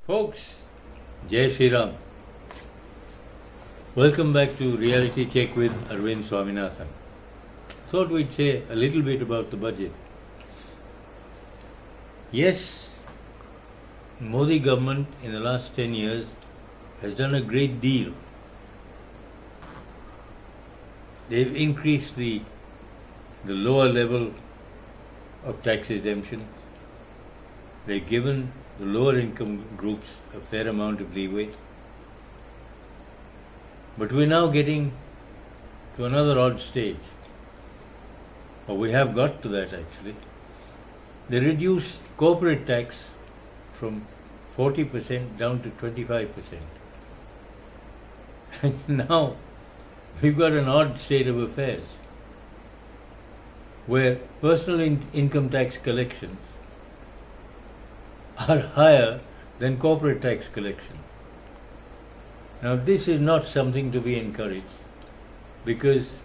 Folks, Jai Shri Ram. Welcome back to Reality Check with Arvind Swaminathan. Thought we'd say a little bit about the budget. Yes, Modi government in the last 10 years has done a great deal. They've increased the lower level of tax exemption. They've given the lower income groups a fair amount of leeway. But we're now getting to another odd stage. Or we have got to that actually. They reduced corporate tax from 40% down to 25%. And now we've got an odd state of affairs where personal income tax collections are higher than corporate tax collection. Now this is not something to be encouraged because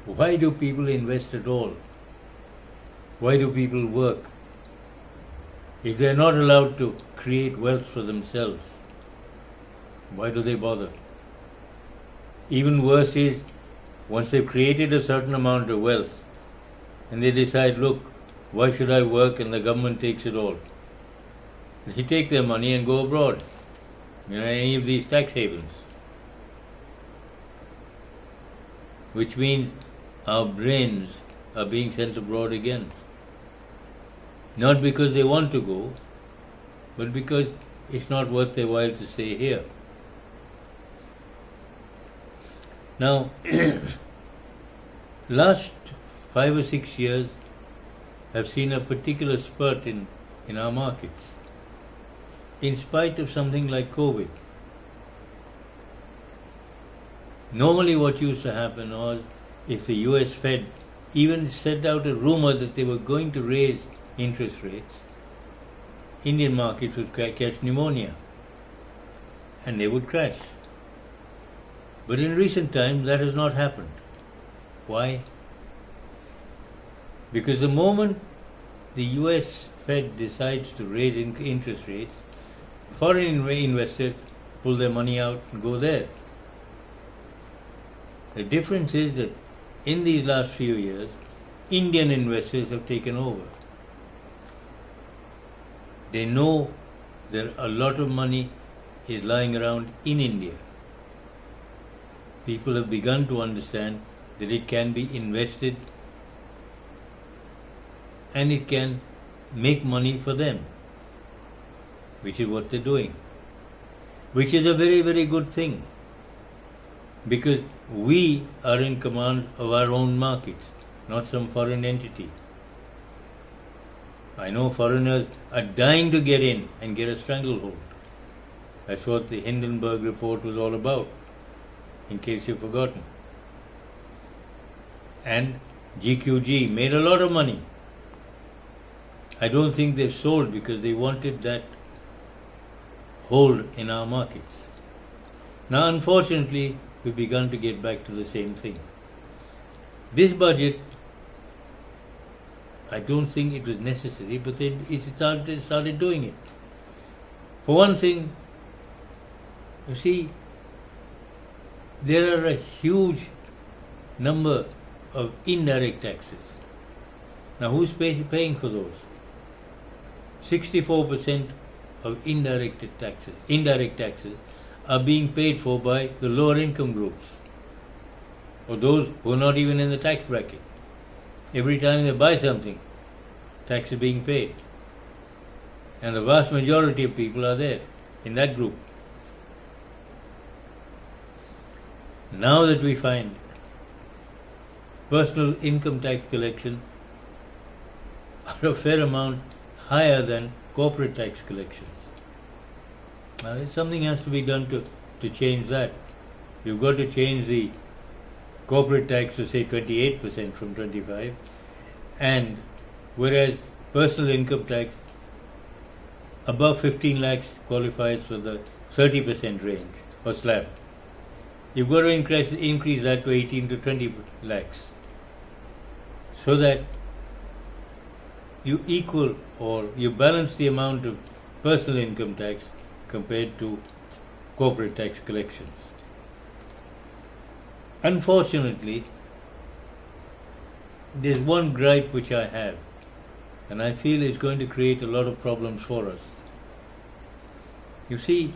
why do people invest at all? Why do people work? If they are not allowed to create wealth for themselves, why do they bother? Even worse is, once they've created a certain amount of wealth and they decide, look, why should I work, and the government takes it all? They take their money and go abroad, any of these tax havens. Which means our brains are being sent abroad again. Not because they want to go, but because it's not worth their while to stay here. Now, last 5 or 6 years have seen a particular spurt in our markets, in spite of something like COVID. Normally what used to happen was, if the US Fed even sent out a rumor that they were going to raise interest rates, Indian markets would catch pneumonia and they would crash. But in recent times that has not happened. Why? Because the moment the US Fed decides to raise interest rates, foreign investors pull their money out and go there. The difference is that in these last few years, Indian investors have taken over. They know that a lot of money is lying around in India. People have begun to understand that it can be invested and it can make money for them, which is what they're doing, which is a very, very good thing, because we are in command of our own markets, not some foreign entity. I know foreigners are dying to get in and get a stranglehold. That's what the Hindenburg report was all about, in case you've forgotten. And GQG made a lot of money. I don't think they've sold because they wanted that hold in our markets. Now, unfortunately, we've begun to get back to the same thing. This budget, I don't think it was necessary, but they started doing it. For one thing, you see, there are a huge number of indirect taxes. Now, who's paying for those? 64% of indirect taxes are being paid for by the lower income groups, or those who are not even in the tax bracket. Every time they buy something, tax is being paid. And the vast majority of people are there, in that group. Now that we find personal income tax collection are a fair amount higher than corporate tax collections. Now, something has to be done to change that. You've got to change the corporate tax to say 28% from 25%, and whereas personal income tax above 15 lakhs qualifies for the 30% range or slab. You've got to increase that to 18 to 20 lakhs, so that you equal or you balance the amount of personal income tax compared to corporate tax collections. Unfortunately, there's one gripe which I have, and I feel is going to create a lot of problems for us. You see,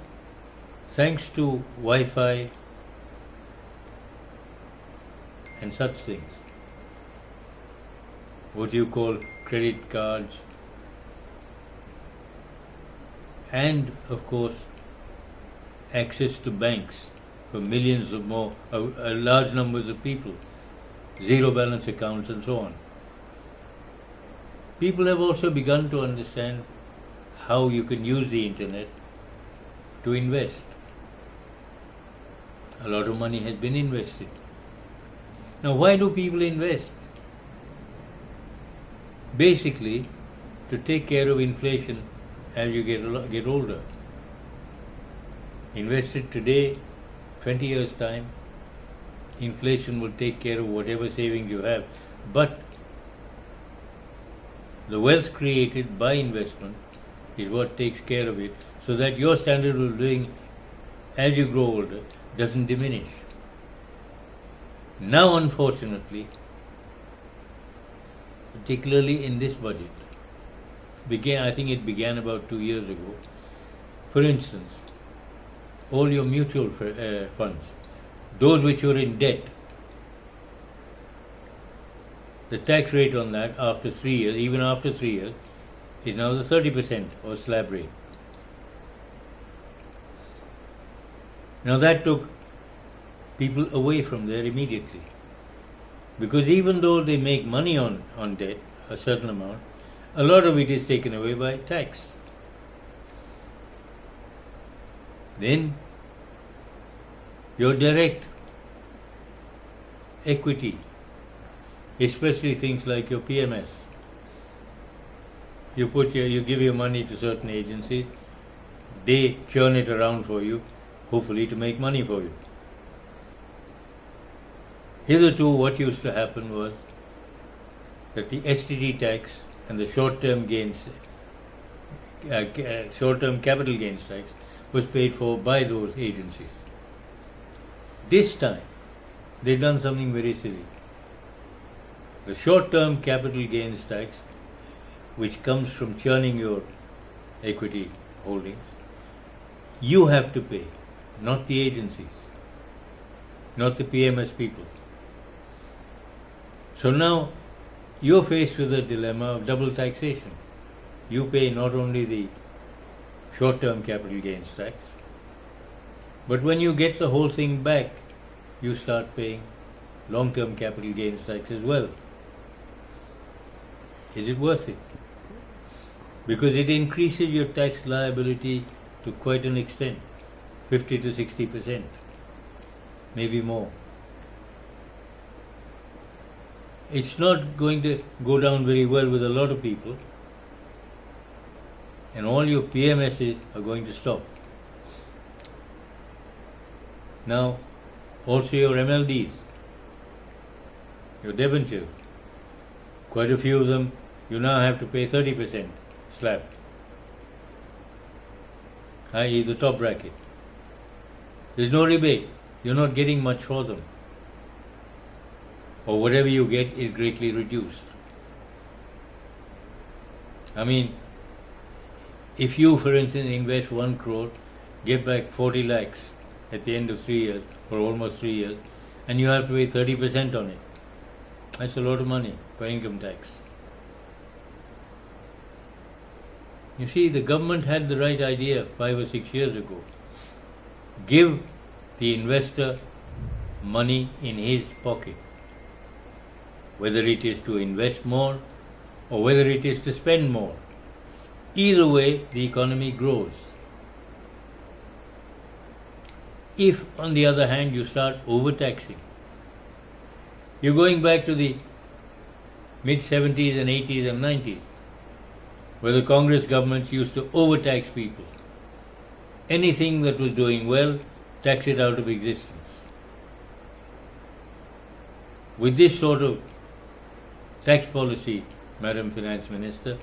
thanks to Wi-Fi and such things, what you call credit cards, and of course access to banks for millions of more, large numbers of people, zero balance accounts and so on. People have also begun to understand how you can use the internet to invest. A lot of money has been invested. Now, why do people invest? Basically, to take care of inflation as you get older. Invested today, 20 years' time, inflation will take care of whatever savings you have. But the wealth created by investment is what takes care of it, so that your standard of living as you grow older doesn't diminish. Now, unfortunately, particularly in this budget, I think it began about 2 years ago. For instance, all your mutual funds, those which were in debt, the tax rate on that after 3 years, even after 3 years, is now the 30% or slab rate. Now that took people away from there immediately. Because even though they make money on debt, a certain amount, a lot of it is taken away by tax. Then your direct equity, especially things like your PMS, you give your money to certain agencies, they churn it around for you, hopefully to make money for you. Hitherto, what used to happen was that the STT tax and the short-term capital gains tax was paid for by those agencies. This time, they've done something very silly. The short-term capital gains tax, which comes from churning your equity holdings, you have to pay, not the agencies, not the PMS people. So now you're faced with the dilemma of double taxation. You pay not only the short-term capital gains tax, but when you get the whole thing back, you start paying long-term capital gains tax as well. Is it worth it? Because it increases your tax liability to quite an extent, 50 to 60%, maybe more. It's not going to go down very well with a lot of people, and all your PMSs are going to stop. Now, also your MLDs, your debentures, quite a few of them, you now have to pay 30% slab, i.e. the top bracket. There's no rebate. You're not getting much for them. Or whatever you get is greatly reduced. I mean, if you, for instance, invest 1 crore, get back 40 lakhs at the end of 3 years, or almost 3 years, and you have to pay 30% on it, that's a lot of money for income tax. You see, the government had the right idea 5 or 6 years ago. Give the investor money in his pocket, whether it is to invest more or whether it is to spend more. Either way, the economy grows. If, on the other hand, you start overtaxing, you're going back to the mid-70s and 80s and 90s, where the Congress governments used to overtax people. Anything that was doing well, tax it out of existence. With this sort of tax policy Madam Finance Minister.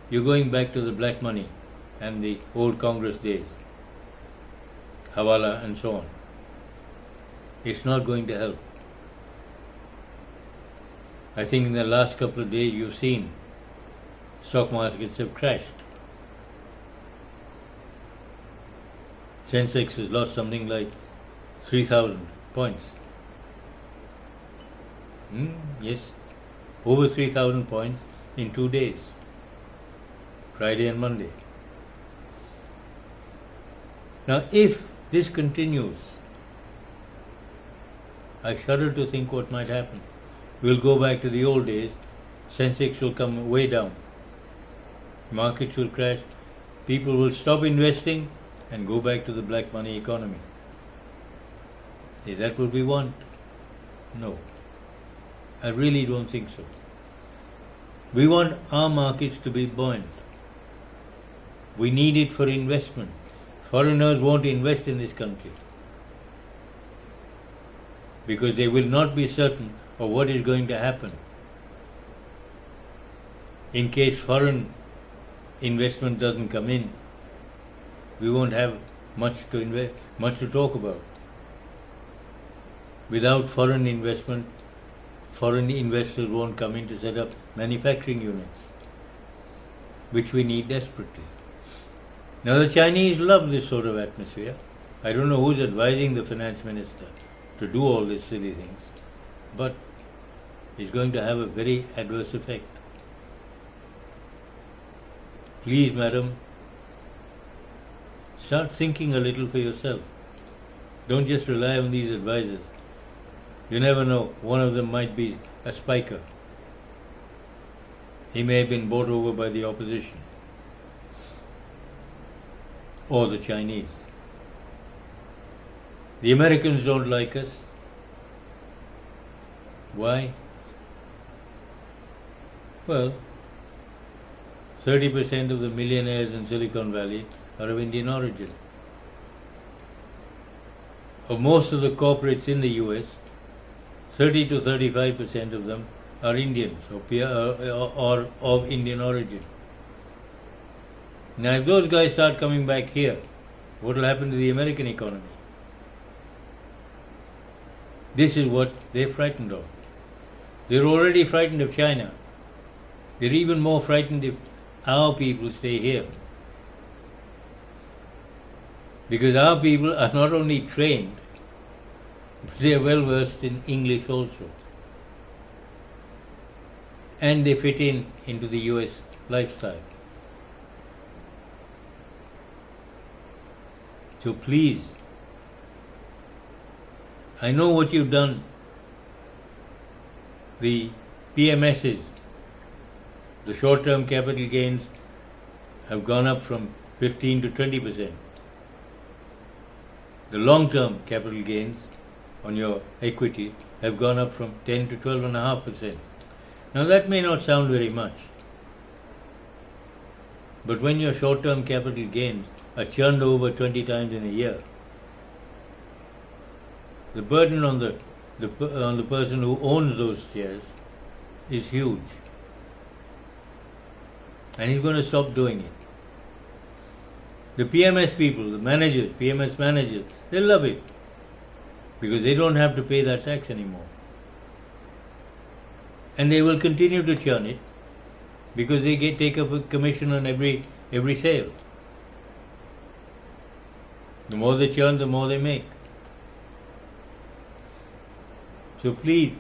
You're going back to the black money and the old Congress days, Hawala and so on. It's not going to help. I think in the last couple of days you've seen stock markets have crashed. Sensex has lost something like 3,000 points. Yes, over 3,000 points in 2 days, Friday and Monday. Now, if this continues, I shudder to think what might happen. We'll go back to the old days. Sensex will come way down. Markets will crash. People will stop investing and go back to the black money economy. Is that what we want? No. I really don't think so. We want our markets to be buoyant. We need it for investment. Foreigners won't invest in this country because they will not be certain of what is going to happen. In case foreign investment doesn't come in, we won't have much to talk about. Without foreign investment, foreign investors won't come in to set up manufacturing units, which we need desperately. Now the Chinese love this sort of atmosphere. I don't know who's advising the finance minister to do all these silly things, but it's going to have a very adverse effect. Please, madam, start thinking a little for yourself. Don't just rely on these advisors. You never know, one of them might be a spiker. He may have been bought over by the opposition or the Chinese. The Americans don't like us. Why? Well, 30% of the millionaires in Silicon Valley are of Indian origin. Of most of the corporates in the US, 30 to 35% of them are Indians or of Indian origin. Now, if those guys start coming back here, what will happen to the American economy? This is what they're frightened of. They're already frightened of China. They're even more frightened if our people stay here. Because our people are not only trained, but they are well versed in English also. And they fit into the US lifestyle. So please, I know what you've done. The PMSs, the short-term capital gains, have gone up from 15 to 20%. The long-term capital gains on your equity have gone up from 10 to 12.5%. Now that may not sound very much, but when your short-term capital gains are churned over 20 times in a year, the burden on the person who owns those shares is huge. And he's going to stop doing it. The PMS people, the managers, PMS managers, they love it because they don't have to pay that tax anymore. And they will continue to churn it because they take up a commission on every sale. The more they churn, the more they make. So please,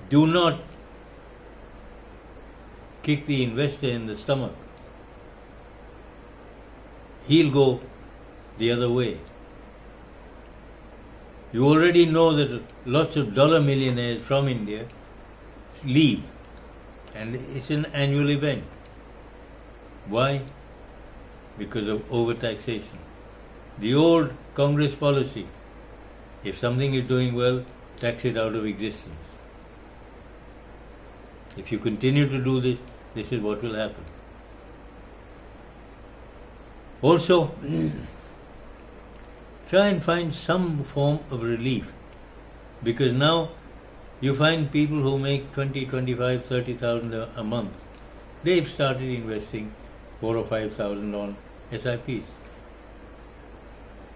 do not kick the investor in the stomach. He'll go the other way. You already know that lots of dollar millionaires from India leave, and it's an annual event. Why? Because of overtaxation. The old Congress policy, if something is doing well, tax it out of existence. If you continue to do this, this is what will happen. Also, try and find some form of relief, because now you find people who make 20, 25, 30,000 a month they've started investing 4 or 5,000 on SIPs.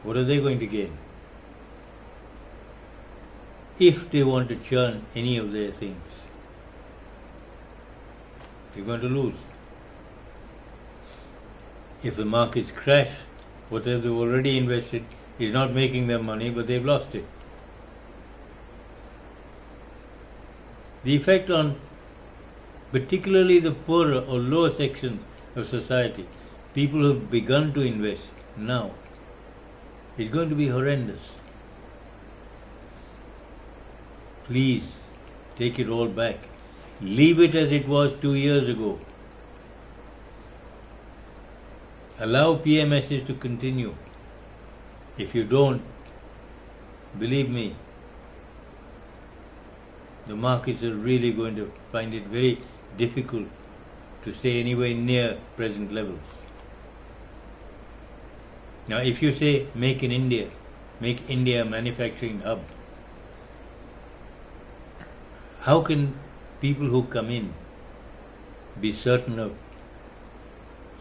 What are they going to gain? If they want to churn any of their things, they're going to lose. If the markets crash, whatever they've already invested is not making them money, but they've lost it. The effect on particularly the poorer or lower sections of society, people who have begun to invest now, is going to be horrendous. Please take it all back. Leave it as it was 2 years ago. Allow PMSs to continue. If you don't, believe me, the markets are really going to find it very difficult to stay anywhere near present levels. Now, if you say make in India, make India a manufacturing hub, how can people who come in be certain of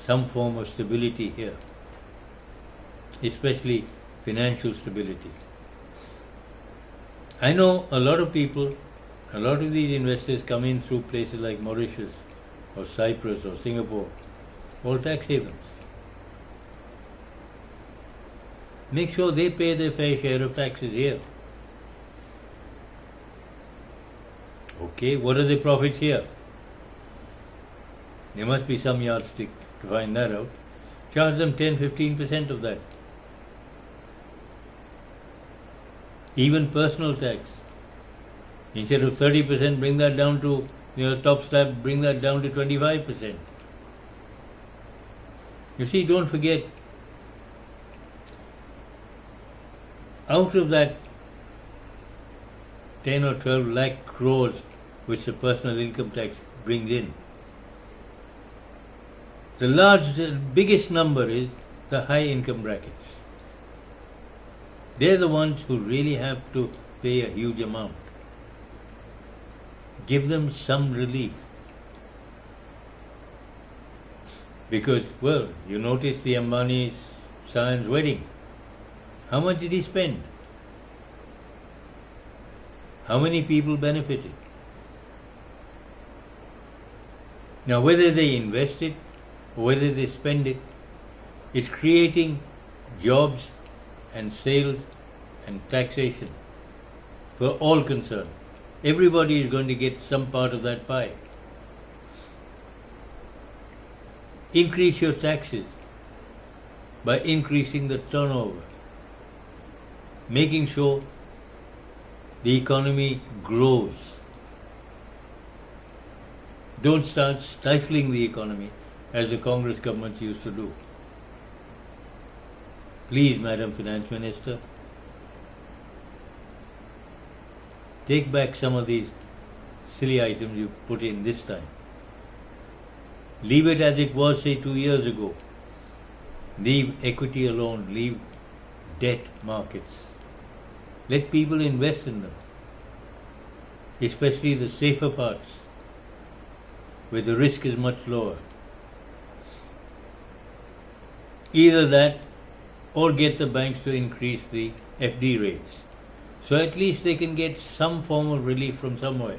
some form of stability here, especially financial stability? I know a lot of people, a lot of these investors come in through places like Mauritius or Cyprus or Singapore, all tax havens. Make sure they pay their fair share of taxes here. Okay, what are the profits here? There must be some yardstick to find that out. Charge them 10-15% of that. Even personal tax. Instead of 30%, bring that down to, top slab, bring that down to 25%. You see, don't forget, out of that 10 or 12 lakh crores which the personal income tax brings in, the biggest number is the high income brackets. They're the ones who really have to pay a huge amount. Give them some relief. Because, well, you notice the Ambani's son's wedding. How much did he spend? How many people benefited? Now, whether they invest it or whether they spend it, it's creating jobs and sales and taxation for all concerned. Everybody is going to get some part of that pie. Increase your taxes by increasing the turnover, making sure the economy grows. Don't start stifling the economy as the Congress government used to do. Please, Madam Finance Minister, take back some of these silly items you put in this time. Leave it as it was, say, 2 years ago. Leave equity alone. Leave debt markets. Let people invest in them, especially the safer parts, where the risk is much lower. Either that or get the banks to increase the FD rates, so at least they can get some form of relief from somewhere.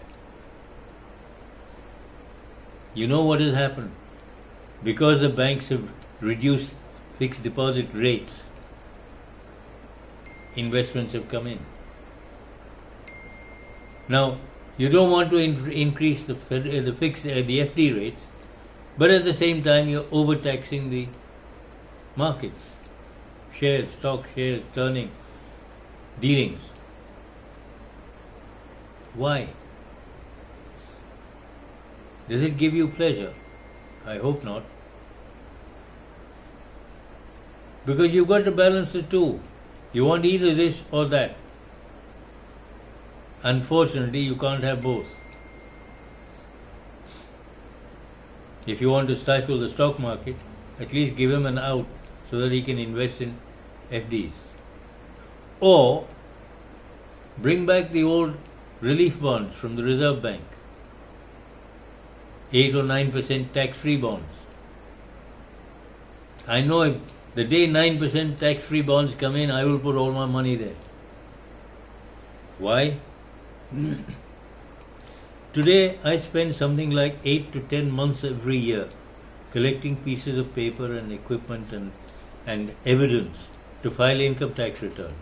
You know what has happened? Because the banks have reduced fixed deposit rates, investments have come in. Now, you don't want to increase the FD rates, but at the same time you're overtaxing the markets, shares, stock shares, turning, dealings. Why? Does it give you pleasure? I hope not. Because you've got to balance the two. You want either this or that. Unfortunately, you can't have both. If you want to stifle the stock market, at least give him an out so that he can invest in FDs. Or bring back the old relief bonds from the Reserve Bank. 8 or 9% tax-free bonds. I know if the day 9% tax-free bonds come in, I will put all my money there. Why? Today I spend something like 8 to 10 months every year collecting pieces of paper and equipment and evidence to file income tax returns.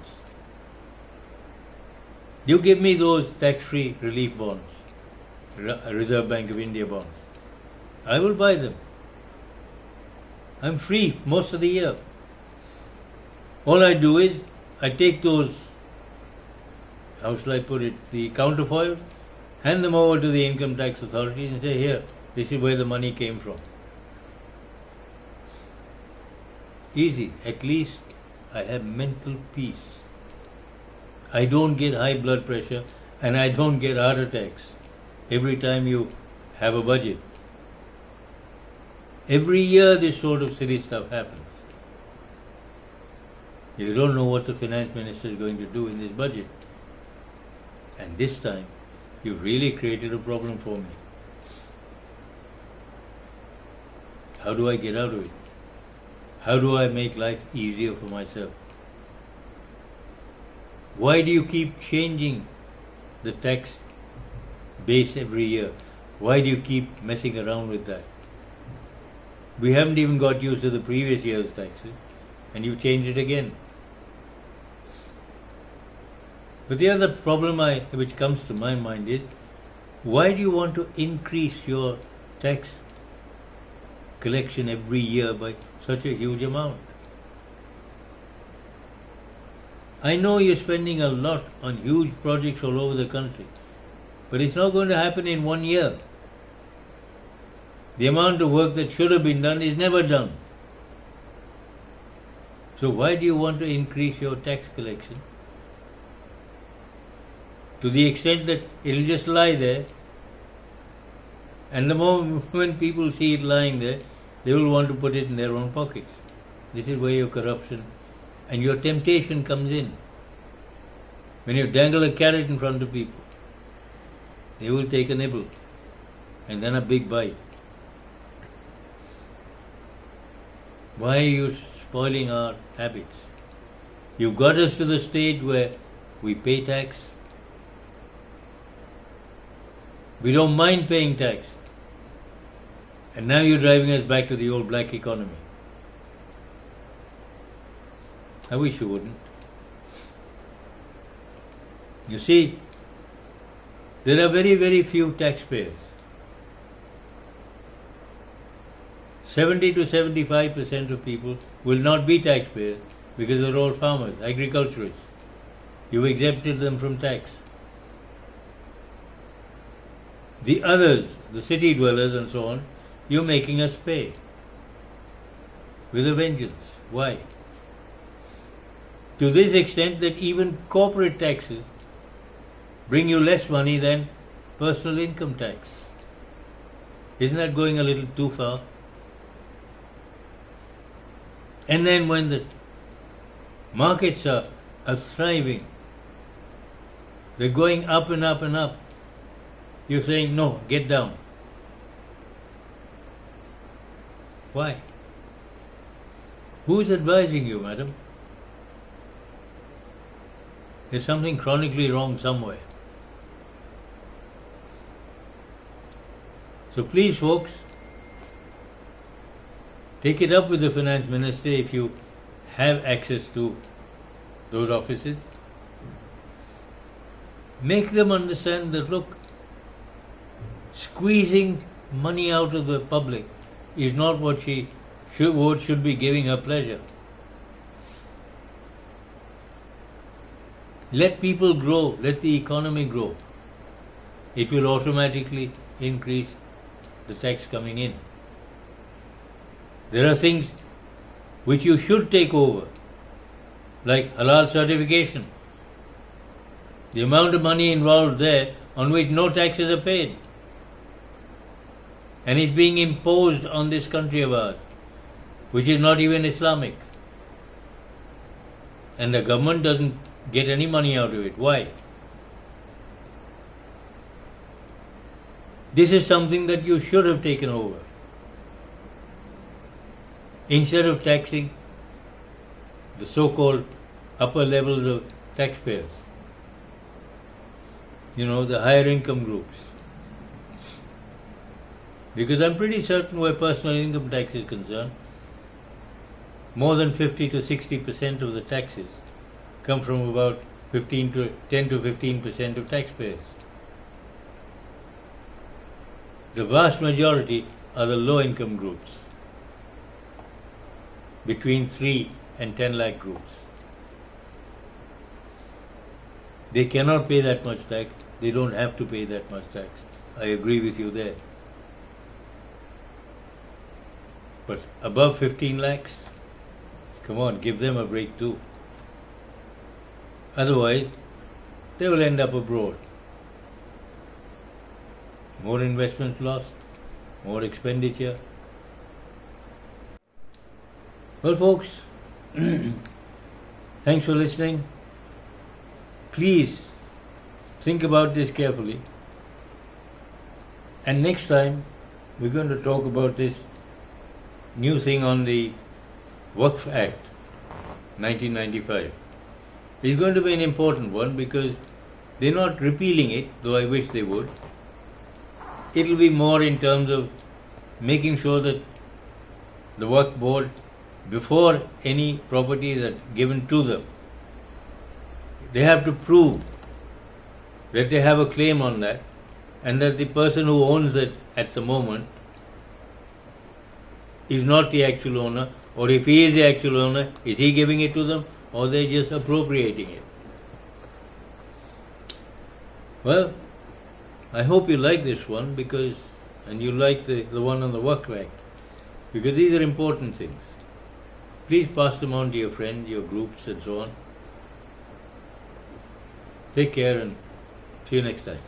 You give me those tax-free relief bonds, Reserve Bank of India bonds. I will buy them. I'm free most of the year. All I do is I take those, how shall I put it, the counterfoils, hand them over to the income tax authorities and say, here, this is where the money came from. Easy. At least I have mental peace. I don't get high blood pressure and I don't get heart attacks every time you have a budget. Every year this sort of silly stuff happens. You don't know what the finance minister is going to do in this budget. And this time, you've really created a problem for me. How do I get out of it? How do I make life easier for myself? Why do you keep changing the tax base every year? Why do you keep messing around with that? We haven't even got used to the previous year's taxes, and you change it again. But the other problem which comes to my mind is, why do you want to increase your tax collection every year by such a huge amount? I know you're spending a lot on huge projects all over the country, but it's not going to happen in 1 year. The amount of work that should have been done is never done. So why do you want to increase your tax collection? To the extent that it'll just lie there, and the moment when people see it lying there, they will want to put it in their own pockets. This is where your corruption and your temptation comes in. When you dangle a carrot in front of people, they will take a nibble and then a big bite. Why are you spoiling our habits? You've got us to the stage where we pay tax. We don't mind paying tax. And now you're driving us back to the old black economy. I wish you wouldn't. You see, there are very, very few taxpayers. 70 to 75% of people will not be taxpayers because they're all farmers, agriculturists. You've exempted them from tax. The others, the city dwellers and so on, you're making us pay with a vengeance. Why? To this extent that even corporate taxes bring you less money than personal income tax. Isn't that going a little too far? And then when the markets are thriving, they're going up and up and up, you're saying, no, get down. Why? Who is advising you, madam? There's something chronically wrong somewhere. So please, folks, take it up with the finance minister if you have access to those offices. Make them understand that, look, squeezing money out of the public is not what should be giving her pleasure. Let people grow, let the economy grow. It will automatically increase the tax coming in. There are things which you should take over, like halal certification. The amount of money involved there on which no taxes are paid. And it's being imposed on this country of ours, which is not even Islamic. And the government doesn't get any money out of it. Why? This is something that you should have taken over. Instead of taxing the so-called upper levels of taxpayers, the higher income groups. Because I'm pretty certain where personal income tax is concerned, more than 50 to 60% of the taxes come from about 10 to 15% of taxpayers. The vast majority are the low income groups, between 3 and 10 lakh groups. They cannot pay that much tax. They don't have to pay that much tax. I agree with you there. But above 15 lakhs, come on, give them a break too. Otherwise, they will end up abroad. More investments lost, more expenditure. Well, folks, thanks for listening. Please think about this carefully. And next time, we're going to talk about this new thing on the Waqf Act, 1995. It's going to be an important one because they're not repealing it, though I wish they would. It'll be more in terms of making sure that the Waqf Board, before any property is given to them, they have to prove that they have a claim on that and that the person who owns it at the moment is not the actual owner, or if he is the actual owner, is he giving it to them or they're just appropriating it? Well, I hope you like this one and you like the one on the Waqf Act, because these are important things. Please pass them on to your friends, your groups and so on. Take care and see you next time.